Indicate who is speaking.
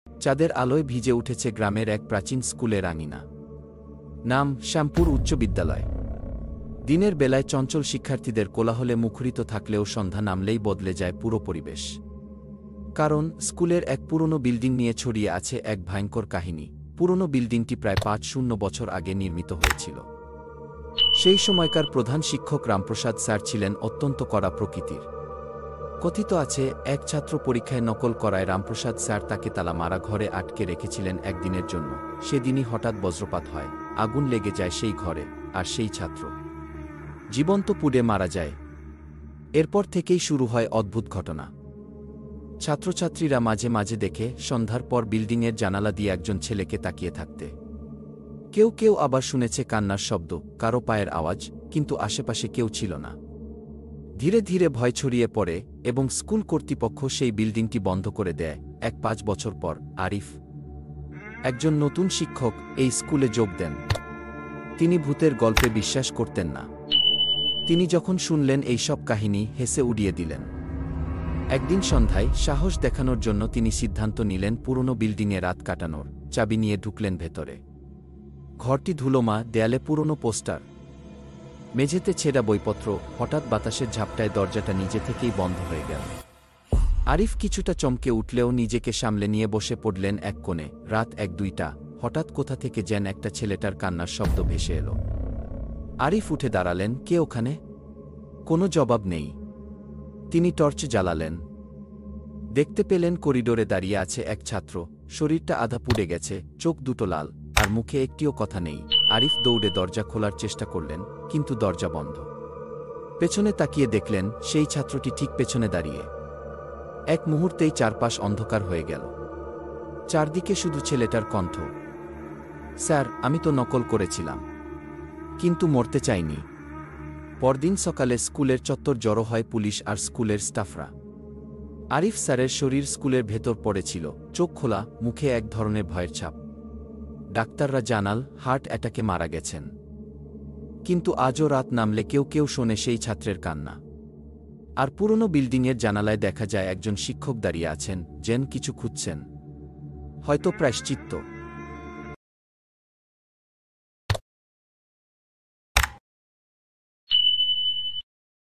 Speaker 1: চাঁদের আলোয় ভিজে উঠেছে গ্রামের এক প্রাচীন স্কুলের আঙিনা। নাম শ্যামপুর উচ্চ বিদ্যালয়। দিনের বেলায় চঞ্চল শিক্ষার্থীদের কোলাহলে মুখরিত থাকলেও সন্ধ্যা নামলেই বদলে যায় পুরো পরিবেশ। কারণ স্কুলের এক পুরনো বিল্ডিং নিয়ে ছড়িয়ে আছে এক ভয়ঙ্কর কাহিনী। পুরনো বিল্ডিংটি প্রায় ৫০ বছর আগে নির্মিত হয়েছিল। সেই সময়কার প্রধান শিক্ষক রামপ্রসাদ স্যার ছিলেন অত্যন্ত কড়া প্রকৃতির। কথিত আছে, এক ছাত্র পরীক্ষায় নকল করায় রামপ্রসাদ স্যার তাকে তালা মারা ঘরে আটকে রেখেছিলেন একদিনের জন্য। সেদিনই হঠাৎ বজ্রপাত হয়, আগুন লেগে যায় সেই ঘরে, আর সেই ছাত্র জীবন্ত পুড়ে মারা যায়। এরপর থেকেই শুরু হয় অদ্ভুত ঘটনা। ছাত্রছাত্রীরা মাঝে মাঝে দেখে সন্ধ্যার পর বিল্ডিংয়ের জানালা দিয়ে একজন ছেলেকে তাকিয়ে থাকতে। কেউ কেউ আবার শুনেছে কান্নার শব্দ, কারো পায়ের আওয়াজ, কিন্তু আশেপাশে কেউ ছিল না। ধীরে ধীরে ভয় ছড়িয়ে পড়ে এবং স্কুল কর্তৃপক্ষ সেই বিল্ডিংটি বন্ধ করে দেয়। ৫ বছর পর আরিফ, একজন নতুন শিক্ষক, এই স্কুলে যোগ দেন। তিনি ভূতের গল্পে বিশ্বাস করতেন না। তিনি যখন শুনলেন এই সব কাহিনী, হেসে উড়িয়ে দিলেন। একদিন সন্ধ্যায় সাহস দেখানোর জন্য তিনি সিদ্ধান্ত নিলেন পুরনো বিল্ডিংয়ে রাত কাটানোর। চাবি নিয়ে ঢুকলেন ভেতরে। ঘরটি ধুলোমা, দেয়ালে পুরনো পোস্টার, মেঝেতে ছেঁড়া বইপত্র। হঠাৎ বাতাসের ঝাপটায় দরজাটা নিজে থেকেই বন্ধ হয়ে গেল। আরিফ কিছুটা চমকে উঠলেও নিজেকে সামলে নিয়ে বসে পড়লেন এক কোণে। রাত ১-২টা, হঠাৎ কোথা থেকে যেন একটা ছেলেটার কান্নার শব্দ ভেসে এলো। আরিফ উঠে দাঁড়ালেন। কে ওখানে? কোনো জবাব নেই। তিনি টর্চ জ্বালালেন। দেখতে পেলেন করিডোরে দাঁড়িয়ে আছে এক ছাত্র। শরীরটা আধা পুড়ে গেছে, চোখ দুটো লাল, আর মুখে একটিও কথা নেই। আরিফ দৌড়ে দরজা খোলার চেষ্টা করলেন, কিন্তু দরজা বন্ধ। পেছনে তাকিয়ে দেখলেন সেই ছাত্রটি ঠিক পেছনে দাঁড়িয়ে। এক মুহূর্তেই চারপাশ অন্ধকার হয়ে গেল। চারদিকে শুধু ছেলেটার কণ্ঠ। স্যার, আমি তো নকল করেছিলাম, কিন্তু মরতে চাইনি। পরদিন সকালে স্কুলের চত্বর জড়ো হয় পুলিশ আর স্কুলের স্টাফরা। আরিফ স্যারের শরীর স্কুলের ভেতর পড়েছিল, চোখ খোলা, মুখে এক ধরনের ভয়ের ছাপ। ডাক্তাররা জানাল হার্ট অ্যাটাকে মারা গেছেন। কিন্তু আজও রাত নামলে কেউ কেউ শোনে সেই ছাত্রের কান্না। আর পুরনো বিল্ডিংয়ের জানালায় দেখা যায় একজন শিক্ষক দাঁড়িয়ে আছেন, যেন কিছু খুঁজছেন, হয়তো প্রায়শ্চিত্ত।